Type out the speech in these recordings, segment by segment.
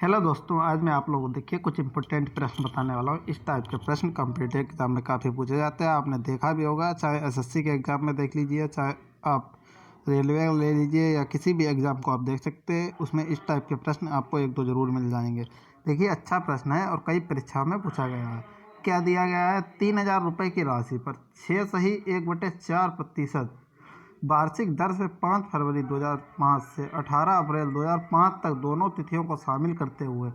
Hello दोस्तों, आज मैं आप लोगों को देखिए कुछ इंपॉर्टेंट प्रश्न बताने वाला हूँ। इस टाइप के प्रश्न कॉम्पिटिटिव एग्जाम में काफ़ी पूछे जाते हैं। आपने देखा भी होगा, चाहे एसएससी के एग्ज़ाम में देख लीजिए, चाहे आप रेलवे ले लीजिए या किसी भी एग्ज़ाम को आप देख सकते हैं। उसमें इस टाइप के प्रश्न आपको एक दो ज़रूर मिल जाएंगे। देखिए, अच्छा प्रश्न है और कई परीक्षाओं में पूछा गया है। क्या दिया गया है? 3000 रुपये की राशि पर 6 सही 1/4% वार्षिक दर से 5 फरवरी 2005 से 18 अप्रैल 2005 तक दोनों तिथियों को शामिल करते हुए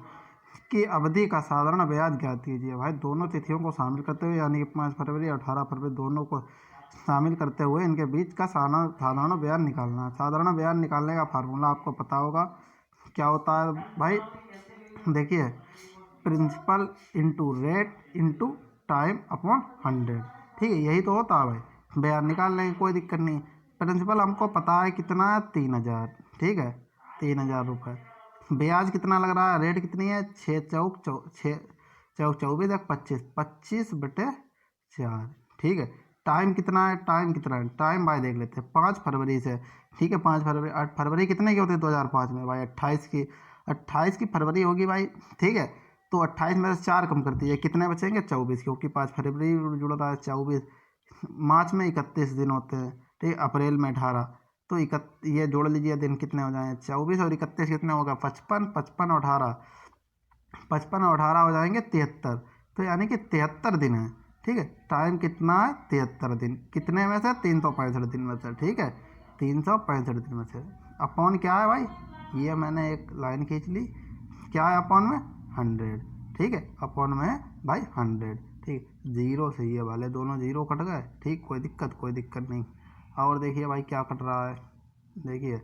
की अवधि का साधारण ब्याज ज्ञात कीजिए। भाई, दोनों तिथियों को शामिल करते हुए यानी कि 5 फरवरी 18 फरवरी दोनों को शामिल करते हुए इनके बीच का साधारण ब्याज निकालना है। साधारण ब्याज निकालने का फार्मूला आपको पता होगा क्या होता है भाई। देखिए, principal into rate into time upon 100। ठीक है, यही तो होता है भाई। ब्याज निकाल लेंगे, कोई दिक्कत नहीं। प्रिंसिपल हमको पता है कितना है, 3000। ठीक है, 3000 रुपये। ब्याज कितना लग रहा है, रेट कितनी है, 6 चौक 25 25/4। ठीक है, टाइम कितना है, टाइम भाई देख लेते हैं 5 फरवरी से। ठीक है, 5 फरवरी 8 फरवरी कितने की होती है 2005 में भाई, 28 की फरवरी होगी भाई। ठीक है, तो 28 में से 4 कम कर दीजिए, कितने बचेंगे, 24, क्योंकि 5 फरवरी जुड़ रहा है 24। मार्च में 31 दिन होते हैं। ठीक, अप्रैल में 18। तो ये जोड़ लीजिए, दिन कितने हो जाएंगे, 24 और 31 कितने होगा, 55। 55 और 18 हो जाएंगे 73। तो यानी कि 73 दिन है। ठीक है, टाइम कितना है, 73 दिन। कितने में से, 365 दिन में से। ठीक है, 365 दिन में से। अपॉन क्या है भाई, ये मैंने एक लाइन खींच ली। क्या है अपॉन में, 100। ठीक है, अपॉन में भाई 100। ठीक, जीरो से ये वाले दोनों जीरो कट गए। ठीक, कोई दिक्कत नहीं। और देखिए भाई क्या कट रहा है। देखिए,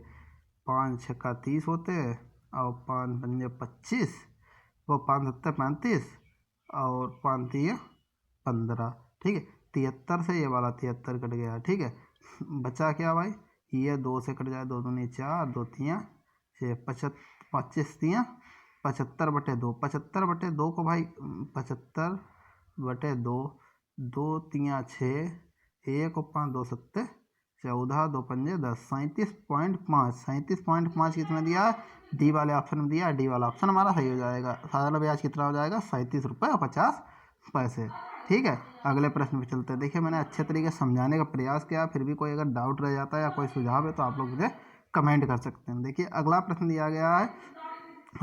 5 छक्का 30 होते हैं और 5 पंजे 25, वो 5 सत्तर 35 और 5 तिया 15। ठीक है, 73 से ये वाला 73 कट गया। ठीक है, बचा क्या भाई, ये 2 से कट जाए, 2 दूनी 4, 2 तियाँ 6, 25 तियाँ 75/2। 75/2 को भाई 75/2, 2 तियाँ 6, 1 और 5 2 सत्ते 14, 2 पंजे 10, 37.5। 37.5 कितना दिया है, डी वाले ऑप्शन में दिया है। डी वाला ऑप्शन हमारा सही हो जाएगा। साधारण ब्याज कितना हो जाएगा, 37 रुपये और 50 पैसे। ठीक है, अगले प्रश्न पे चलते हैं। देखिए, मैंने अच्छे तरीके से समझाने का प्रयास किया। फिर भी कोई अगर डाउट रह जाता है या कोई सुझाव है तो आप लोग मुझे कमेंट कर सकते हैं। देखिए, अगला प्रश्न दिया गया है,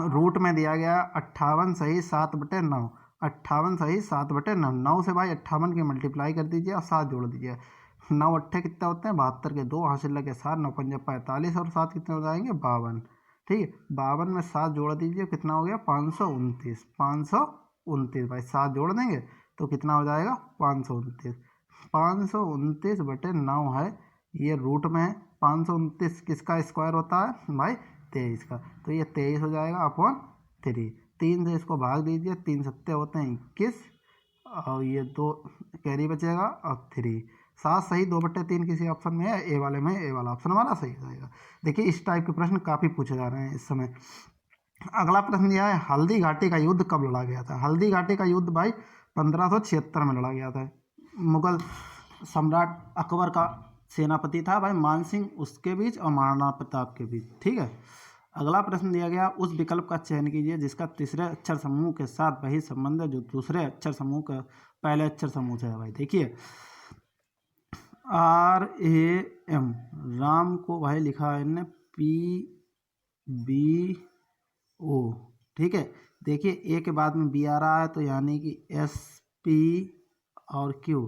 रूट में दिया गया 58 सही 7/9। 58 सही 7/9। 9 से भाई 58 की मल्टीप्लाई कर दीजिए और 7 जोड़ दीजिए। 9 अट्ठे कितने होते हैं, 72 के 2 हासिल लगे 7, 9 पंजे 45 और 7 कितने हो जाएंगे, 52। ठीक है, 52 में 7 जोड़ दीजिए, कितना हो गया, 529। 529 भाई 7 जोड़ देंगे तो कितना हो जाएगा, 529। 529/9 है, ये रूट में है। 529 किसका स्क्वायर होता है भाई, 23 का। तो ये 23 हो जाएगा अपॉन 3। 3 से इसको भाग दीजिए, 3 सत्ते होते हैं 21 और ये 2 कैरी बचेगा और 3। 7 सही 2/3 किसी ऑप्शन में है, ए वाले में, ए वाला ऑप्शन हमारा सही हो जाएगा। देखिए, इस टाइप के प्रश्न काफ़ी पूछे जा रहे हैं इस समय। अगला प्रश्न यह है, हल्दी घाटी का युद्ध कब लड़ा गया था। हल्दी घाटी का युद्ध भाई 1576 में लड़ा गया था। मुगल सम्राट अकबर का सेनापति था भाई मान सिंह, उसके बीच और महाराणा प्रताप के बीच। ठीक है, अगला प्रश्न दिया गया, उस विकल्प का चयन कीजिए जिसका तीसरे अक्षर समूह के साथ वही संबंध है जो दूसरे अक्षर समूह का पहले अक्षर समूह से है। भाई देखिए, RAM, राम को भाई लिखा है इनने PBO। ठीक है, देखिए ए के बाद में बी आ रहा है तो यानी कि SP और क्यू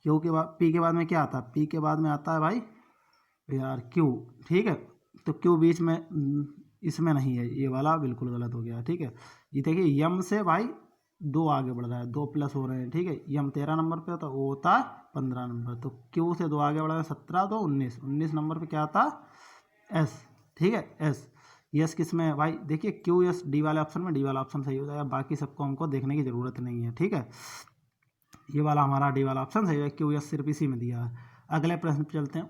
के बाद, पी के बाद में क्या आता है, पी के बाद में आता है भाई यार क्यू। ठीक है, तो क्यू बीच में इसमें नहीं है, ये वाला बिल्कुल गलत हो गया। ठीक है, ये देखिए यम से भाई 2 आगे बढ़ रहा है, 2 प्लस हो रहे हैं। ठीक है, यम 13 नंबर पे होता है, वो होता है 15 नंबर। तो क्यू से 2 आगे बढ़ रहे हैं, 17 तो 19। 19 नंबर पे क्या आता है, एस। ठीक है, एस। यस किस में है भाई, देखिए क्यू एस डी वाले ऑप्शन में, डी वाला ऑप्शन सही हो जाएगा। बाकी सबको हमको देखने की ज़रूरत नहीं है। ठीक है, ये वाला हमारा डी वाला ऑप्शन सही है, क्यू एस सिर्फ इसी में दिया है। अगले प्रश्न पर चलते हैं,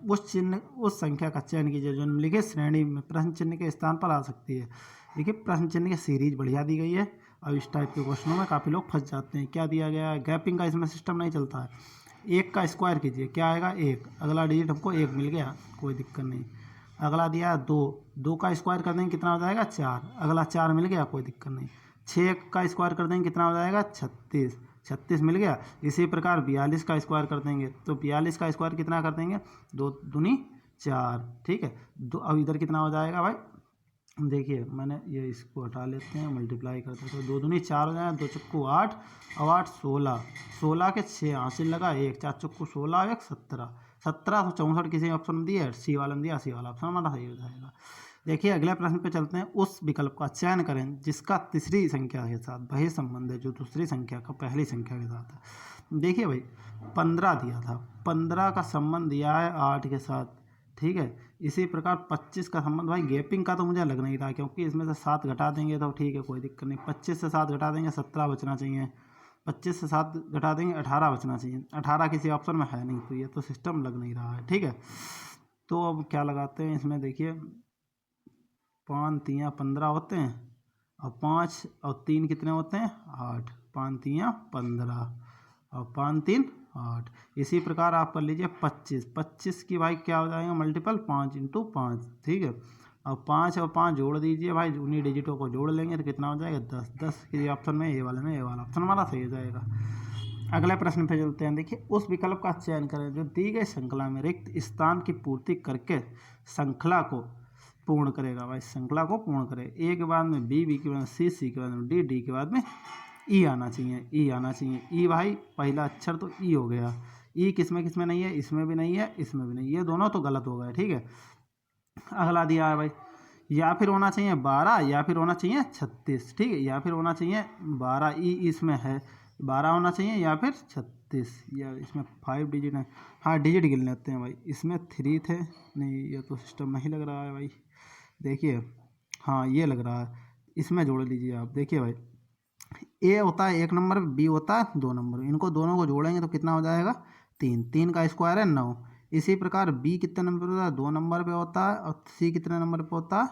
उस संख्या का चयन कीजिए जो निम्नलिखित श्रेणी में प्रश्न चिन्ह के स्थान पर आ सकती है। देखिए, प्रश्न चिन्ह की सीरीज बढ़िया दी गई है और इस टाइप के क्वेश्चनों में काफ़ी लोग फंस जाते हैं। क्या दिया गया है, गैपिंग का इसमें सिस्टम नहीं चलता है। 1 का स्क्वायर कीजिए, क्या आएगा 1। अगला डिजिट हमको 1 मिल गया, कोई दिक्कत नहीं। अगला दिया है 2, 2 का स्क्वायर कर देंगे कितना हो जाएगा 4, अगला 4 मिल गया कोई दिक्कत नहीं। 6 का स्क्वायर कर देंगे कितना हो जाएगा 36, 36 मिल गया। इसी प्रकार 42 का स्क्वायर कर देंगे तो 42 का स्क्वायर कितना कर देंगे 2 दूनी 4, ठीक है। अब इधर कितना हो जाएगा भाई, देखिए मैंने ये इसको हटा लेते हैं, मल्टीप्लाई करते हैं तो 2 दूनी 4 हो जाएगा, 2 चक्कू 8 और 8 16, 16 के 6 हासिल लगा 1, 4 चक्कू 16 और 1 17, 1764 किसी ऑप्शन में दिया है, सी वाला में दिया, सी वाला ऑप्शन हमारा सही हो जाएगा। देखिए अगले प्रश्न पे चलते हैं। उस विकल्प का चयन करें जिसका तीसरी संख्या के साथ वही संबंध है जो दूसरी संख्या का पहली संख्या के साथ है। देखिए भाई 15 दिया था, 15 का संबंध दिया है 8 के साथ, ठीक है। इसी प्रकार 25 का संबंध, भाई गैपिंग का तो मुझे लग नहीं रहा क्योंकि इसमें से 7 घटा देंगे तो ठीक है कोई दिक्कत नहीं। 25 से 7 घटा देंगे 17 बचना चाहिए, 25 से 7 घटा देंगे 18 बचना चाहिए, 18 किसी ऑप्शन में है नहीं तो ये तो सिस्टम लग नहीं रहा है, ठीक है। तो अब क्या लगाते हैं इसमें, देखिए 5 3 15 होते हैं और 5 और 3 कितने होते हैं 8, 5 3 15 और 5 3 8। इसी प्रकार आप कर लीजिए 25, 25 की भाई क्या हो जाएगा मल्टीपल 5 × 5, ठीक है। और 5 और 5 जोड़ दीजिए भाई, उन्हीं डिजिटों को जोड़ लेंगे तो कितना हो जाएगा 10, 10 किसी ऑप्शन में ए वाले में, ए वाला ऑप्शन हमारा सही हो जाएगा। अगले प्रश्न पे चलते हैं। देखिए उस विकल्प का चयन करें जो दी गई श्रृंखला में रिक्त स्थान की पूर्ति करके श्रृंखला को पूर्ण करेगा। भाई श्रृंखला को पूर्ण करे, ए के बाद में बी, बी के बाद में सी, सी के बाद में डी, डी के बाद में ई आना चाहिए, ई आना चाहिए। ई भाई पहला अक्षर तो ई हो गया, ई किस में नहीं है, इसमें भी नहीं है, इसमें भी नहीं, ये दोनों तो गलत हो गए, ठीक है। अगला दिया है भाई या फिर होना चाहिए 12 या फिर होना चाहिए 36, ठीक है। या फिर होना चाहिए 12, ई इसमें है 12 होना चाहिए या फिर 36, या इसमें 5 डिजिट है। हाँ डिजिट गिन लेते हैं भाई, इसमें 3 थे, नहीं ये तो सिस्टम नहीं लग रहा है भाई। देखिए हाँ ये लग रहा है, इसमें जोड़ लीजिए आप। देखिए भाई ए होता है 1 नंबर, बी होता है 2 नंबर, इनको दोनों को जोड़ेंगे तो कितना हो जाएगा 3, 3 का स्क्वायर है 9। इसी प्रकार बी कितने नंबर पे होता है 2 नंबर पे होता है, और सी कितने नंबर पे होता है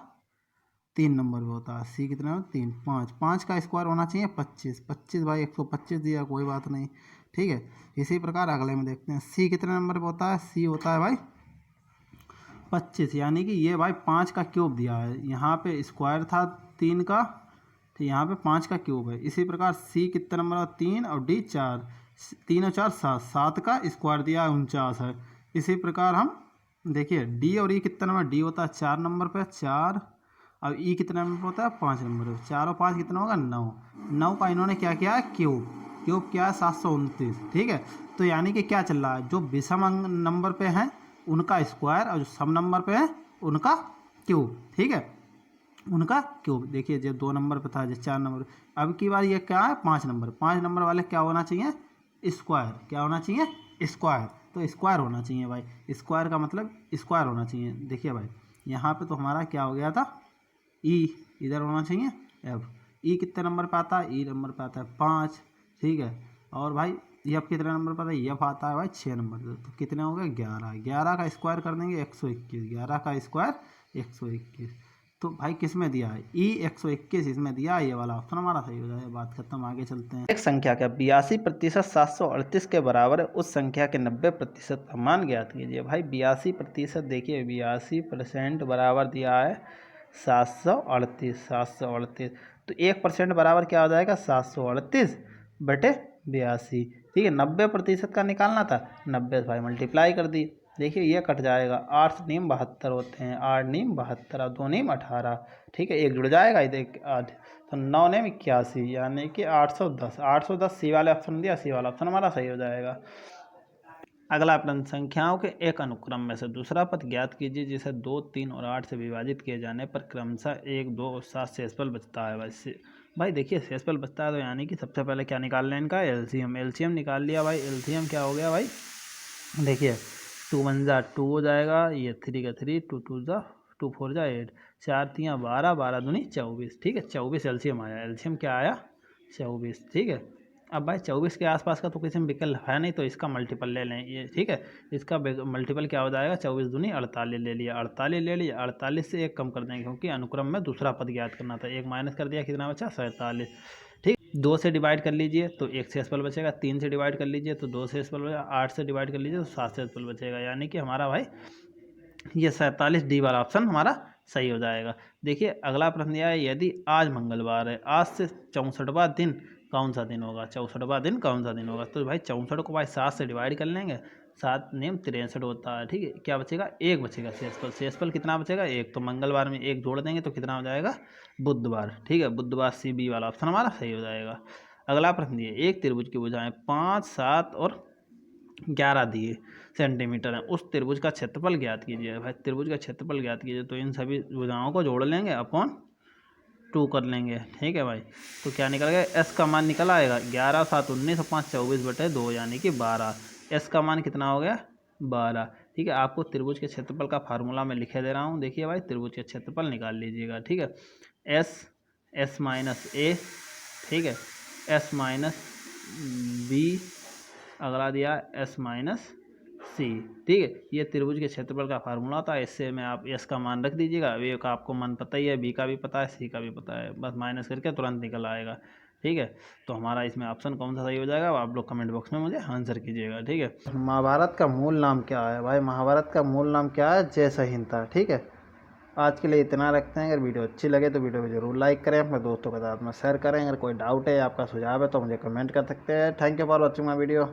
3 नंबर पे होता है। सी कितने में 3, 5, 5 का स्क्वायर होना चाहिए 25, 25 भाई 125 दिया कोई बात नहीं, ठीक है। इसी प्रकार अगले में देखते हैं सी कितने नंबर पे होता है, सी होता है भाई 25, यानी कि ये भाई 5 का क्यूब दिया है, यहाँ पे स्क्वायर था 3 का तो यहाँ पे 5 का क्यूब है। इसी प्रकार सी कितने नंबर है 3 और डी 4, 3 और 4 7, 7 का स्क्वायर दिया है 49 है। इसी प्रकार हम देखिए डी और ई कितने नंबर, डी होता है 4 नंबर पे 4, और ई कितने नंबर पे होता है 5 नंबर पे, 4 और 5 कितना होगा 9, 9 का इन्होंने क्या किया है क्यूब, क्यूब क्या है 729, ठीक है। तो यानी कि क्या चल रहा है, जो विषम नंबर पे हैं उनका स्क्वायर और जो सम नंबर पे है उनका क्यूब, ठीक है, उनका क्यूब। देखिए जो 2 नंबर पे था, जो 4 नंबर, अब की बार ये क्या है 5 नंबर, 5 नंबर वाले क्या होना चाहिए स्क्वायर, क्या होना चाहिए स्क्वायर, तो स्क्वायर होना चाहिए भाई, स्क्वायर का मतलब स्क्वायर होना चाहिए। देखिए भाई यहाँ पे तो हमारा क्या हो गया था ई, इधर होना चाहिए एफ, ई कितने नंबर पे आता है, ई नंबर पे आता है 5, ठीक है। और भाई एफ कितने नंबर पर आता है, एफ आता है भाई 6 नंबर पे, तो कितने हो गए 11, 11 का स्क्वायर कर देंगे 121, 11 का स्क्वायर 121। तो भाई किस में दिया है ई 121, इसमें दिया है, ये वाला ऑप्शन हमारा सही हो जाएगा। बात खत्म, आगे चलते हैं। एक संख्या का 82% 738 के बराबर है, उस संख्या के 90% का मान ज्ञात कीजिए। भाई 82%, देखिए 82% बराबर दिया है 738, 738, तो 1% बराबर क्या हो जाएगा 738 बटे 82, ठीक है। 90% का निकालना था, 90 भाई मल्टीप्लाई कर दी, देखिए ये कट जाएगा, 8 नीम 72 होते हैं, 8 नीम 72 और 2 नीम 18, ठीक है, एक जुड़ जाएगा इधर 8, तो 9 नीम 81, यानी कि 810, 810 सी वाले ऑप्शन दिया, सी वाला ऑप्शन हमारा सही हो जाएगा। अगला प्रश्न, संख्याओं के एक अनुक्रम में से दूसरा पद ज्ञात कीजिए जिसे 2, 3 और 8 से विभाजित किए जाने पर क्रमशः 1, 2 और 7 शेषफल बचता है। भाई देखिए शेषफल बचता है तो यानी कि सबसे पहले क्या निकाल लें इनका एलसीएम, एलसीएम निकाल लिया भाई, एलसीएम क्या हो गया भाई, देखिए 2 1 जा 2 हो जाएगा, ये 3 का 3, 2 2 जा 2 4 जा 8, 4 3 12, 12 दूनी 24, ठीक है, 24 एलसीएम आया, एलसीएम क्या आया 24, ठीक है। अब भाई 24 के आसपास का तो किसी में विकल्प है नहीं, तो इसका मल्टीपल ले लें ये, ठीक है। इसका मल्टीपल क्या हो जाएगा 24 दूनी 48 ले लिया, 48 ले लिया, 48 से 1 कम कर देंगे क्योंकि अनुक्रम में दूसरा पद ज्ञात करना था, 1 माइनस कर दिया कितना बचा 47, ठीक। 2 से डिवाइड कर लीजिए तो 1 शेषफल बचेगा, 3 से डिवाइड कर लीजिए तो 2 शेषफल बचेगा, 8 से डिवाइड कर लीजिए तो 7 शेषफल बचेगा, यानी कि हमारा भाई ये 47 डी वाला ऑप्शन हमारा सही हो जाएगा। देखिए अगला प्रश्न दिया है, यदि आज मंगलवार है, आज से 64वां दिन कौन सा दिन होगा? 64वां दिन कौन सा दिन होगा? तो भाई 64 को भाई 7 से डिवाइड कर लेंगे, 7 नेम 63 होता है, ठीक है। क्या बचेगा? एक बचेगा शेषफल। शेषफल कितना बचेगा? एक। तो मंगलवार में एक जोड़ देंगे तो कितना हो जाएगा? बुधवार, ठीक है। बुधवार सी बी वाला ऑप्शन हमारा सही हो जाएगा। अगला प्रश्न दिए, एक त्रिभुज की भुजाएं 5, 7 और 11 दिए सेंटीमीटर है, उस त्रिभुज का क्षेत्रफल ज्ञात कीजिए। भाई त्रिभुज का क्षेत्रफल ज्ञात कीजिए, तो इन सभी भुजाओं को जोड़ लेंगे, अपॉन 2 कर लेंगे, ठीक है भाई। तो क्या निकल गया? एस का मान निकल आएगा 11, 7, 19 और 5, 24/2 यानी कि 12। एस का मान कितना हो गया? 12, ठीक है। आपको त्रिभुज के क्षेत्रफल का फार्मूला मैं लिखे दे रहा हूँ। देखिए भाई त्रिभुज के क्षेत्रफल निकाल लीजिएगा, ठीक है। एस, एस माइनस ए, ठीक है, एस माइनस बी, अगला दिया एस माइनस सी, ठीक है। ये त्रिभुज के क्षेत्रफल का फार्मूला था। इससे में आप एस का मान रख दीजिएगा, ए का आपको मान पता ही है, बी का भी पता है, सी का भी पता है, बस माइनस करके तुरंत निकल आएगा, ठीक है। तो हमारा इसमें ऑप्शन कौन सा सही हो जाएगा, आप लोग कमेंट बॉक्स में मुझे आंसर कीजिएगा, ठीक है। महाभारत का मूल नाम क्या है? भाई महाभारत का मूल नाम क्या है? जय संहिता, ठीक है। आज के लिए इतना रखते हैं। अगर वीडियो अच्छी लगे तो वीडियो को जरूर लाइक करें, अपने दोस्तों के साथ में शेयर करें। अगर कोई डाउट है, आपका सुझाव है तो मुझे कमेंट कर सकते हैं। Thank you for watching my video.